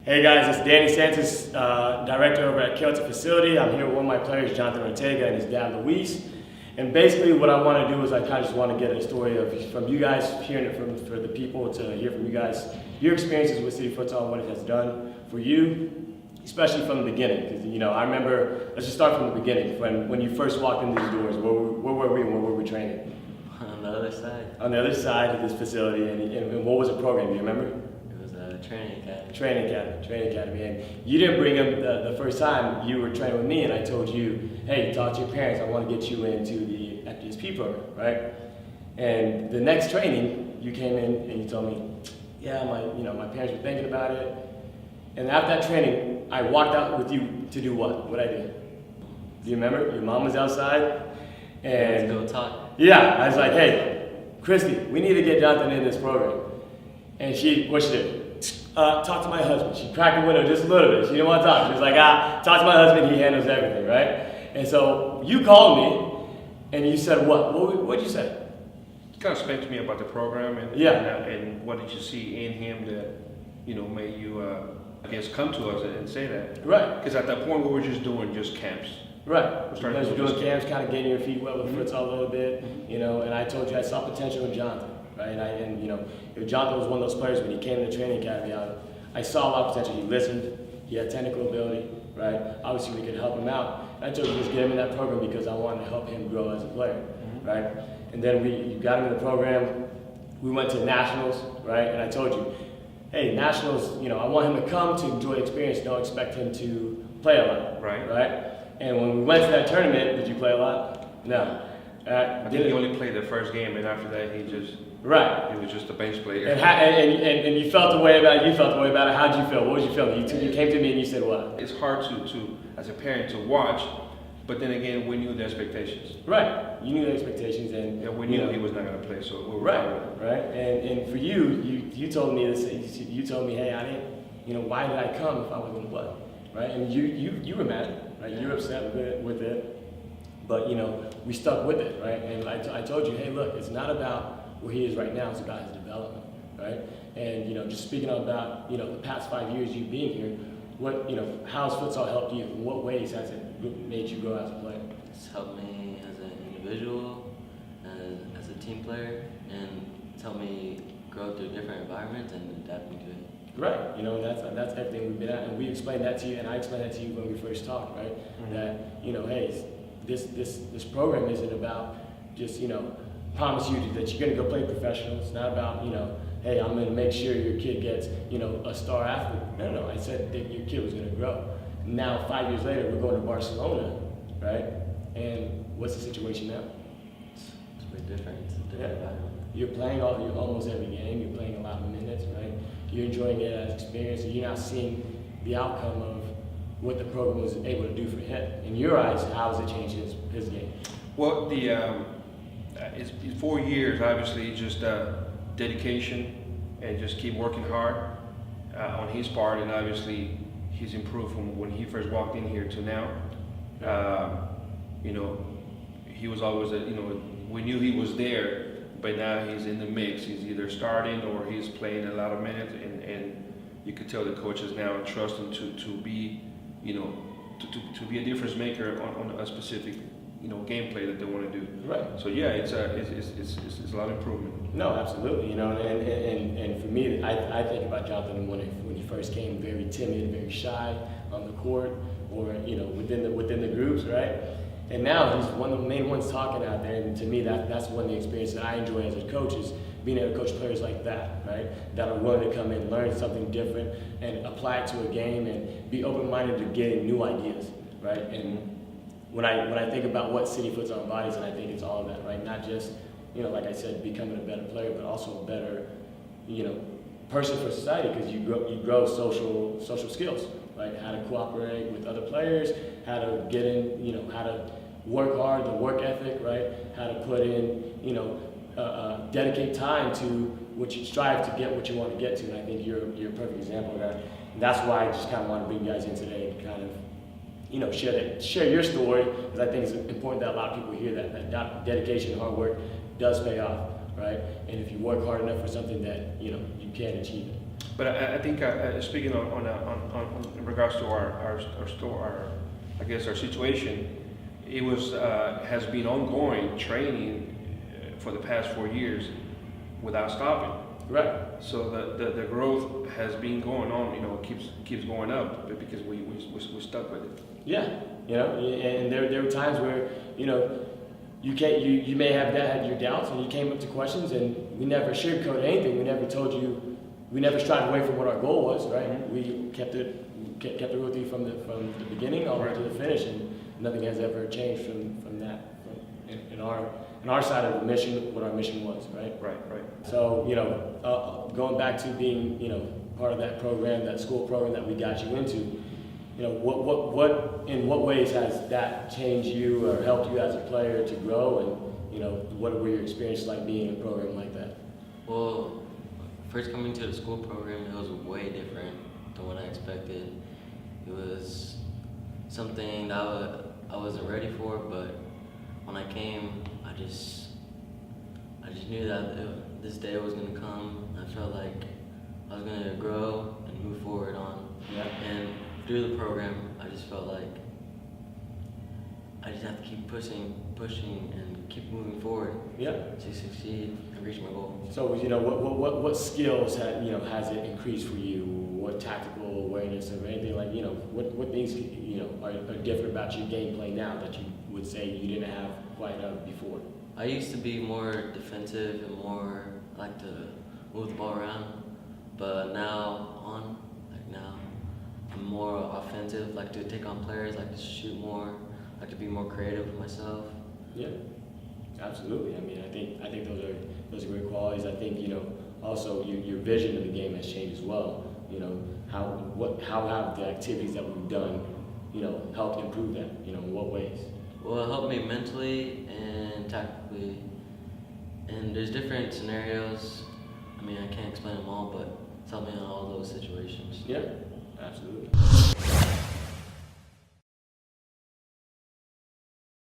Hey guys, it's Dane Saintus, director over at City Facility. I'm here with one of my players, Jonathan Ortega, and his dad, Luis. And basically what I want to do is I kind of just want to get a story from you guys, hearing it for the people, to hear from you guys, your experiences with City Futsal and what it has done for you, especially from the beginning. Because, I remember, let's just start from the beginning. When you first walked in these doors, where were we and where were we training? On the other side. On the other side of this facility, and what was the program, do you remember? It was a training academy. Training academy. And you didn't bring him the first time you were training with me, and I told you, hey, talk to your parents, I want to get you into the FDSP program, right? And the next training, you came in and you told me, yeah, my parents were thinking about it. And after that training, I walked out with you to do what? What I did? Do you remember? Your mom was outside, and let's go talk. Yeah, I was like, hey, Christy, we need to get Jonathan in this program. And what she did? Talk to my husband. She cracked the window just a little bit. She didn't want to talk. She was like, talk to my husband, he handles everything, right? And so you called me, and you said what? What'd you say? You kind of spoke to me about the program and what did you see in him that, made you, I guess, come to us and say that. Right. Because at that point we were just doing camps. Right. You Started guys were doing doing camps, kind of getting your feet wet with futsal a little bit, Mm-hmm. and I told you I saw potential in Jonathan, right? Jonathan was one of those players when he came to the training academy. I saw a lot of potential. He listened. He had technical ability, right? Obviously, we could help him out. I told you just get him in that program because I wanted to help him grow as a player, right? And then you got him in the program. We went to nationals, right? And I told you, hey, nationals, I want him to come to enjoy the experience. Don't expect him to play a lot, right? And when we went to that tournament, did you play a lot? No. I think he only played the first game, and after that, he was just a bench player. And you felt the way about it. How did you feel? What was you feeling? You came to me and you said what? It's hard to as a parent to watch, but then again, we knew the expectations. Right. You knew the expectations, and we knew he was not going to play, so we were right. And for you told me this. You told me, hey, I didn't. Why did I come if I wasn't play? Right. And you were mad. Right? You were upset with it. But, we stuck with it, right? And I told you, hey, look, it's not about where he is right now, it's about his development, right? And, just speaking about, the past 5 years you being here, how's futsal helped you? In what ways has it made you grow as a player? It's helped me as an individual, as a team player, and it's helped me grow through different environments and adapting to it. Right, that's everything we've been at, and we explained that to you, and I explained that to you when we first talked, right? Mm-hmm. That, hey, this program isn't about just, promise you that you're going to go play professional. It's not about, hey, I'm going to make sure your kid gets, a star athlete. No, I said that your kid was going to grow. Now, 5 years later, we're going to Barcelona, right? And what's the situation now? It's pretty different. It's a different environment. You're playing almost every game. You're playing a lot of minutes, right? You're enjoying it as experience, and you're not seeing the outcome of what the program was able to do for him. In your eyes, how has it changed his game? Well, it's 4 years, obviously, just dedication and just keep working hard on his part, and obviously he's improved from when he first walked in here to now. He was always, we knew he was there, but now he's in the mix. He's either starting or he's playing a lot of minutes, and you could tell the coaches now trust him to be, to be a difference maker on a specific, gameplay that they want to do. Right. So yeah, it's a lot of improvement. No, absolutely. And for me, I think about Jonathan when he first came, very timid, very shy on the court, or within the groups, right? And now he's one of the main ones talking out there, and to me that's one of the experiences that I enjoy as a coach is being able to coach players like that, right? That are willing to come in, learn something different, and apply it to a game, and be open-minded to getting new ideas, right? And when I think about what City Futsal embodies, and I think it's all of that, right? Not just, like I said, becoming a better player, but also a better, person for society, because you grow social skills, right? How to cooperate with other players, how to get in, how to work hard, the work ethic, right? How to put in, dedicate time to what you strive to get what you want to get to, and I think you're a perfect example of that. And that's why I just kind of want to bring you guys in today to kind of, share your story, because I think it's important that a lot of people hear that dedication and hard work does pay off, right? And if you work hard enough for something that, you can achieve it. But I think speaking on in regards to our I guess our situation, it was has been ongoing training for the past 4 years without stopping. Right. So the growth has been going on. Keeps going up, but because we're stuck with it. Yeah, and there were times where you may have had your doubts and you came up to questions, and we never sugarcoated anything. We never told you, we never shied away from what our goal was, right? Mm-hmm. We kept it with you from the beginning all the way to the finish, and nothing has ever changed from that. In our side of the mission, what our mission was, right? Right. So going back to being part of that program, that school program that we got you into. In what ways has that changed you or helped you as a player to grow, and what were your experiences like being in a program like that? Well, first coming to the school program, it was way different than what I expected. It was something that I wasn't ready for, but when I came, I just knew that this day was gonna come. I felt like I was gonna grow and move forward on. Yeah. And through the program, I just felt like I just have to keep pushing and keep moving forward Yeah. to succeed and reach my goal. So what skills has it increased for you? What tactical awareness or anything like what things are different about your gameplay now that you would say you didn't have quite before? I used to be more defensive and more like to move the ball around, but now I'm more offensive, like to take on players, like to shoot more, like to be more creative with myself. Yeah, absolutely. I mean, I think those are great qualities. I think also your vision of the game has changed as well. How have the activities that we've done helped improve that? In what ways? Well, it helped me mentally and tactically, and there's different scenarios. I mean, I can't explain them all, but it's helped me in all those situations. Yeah, absolutely.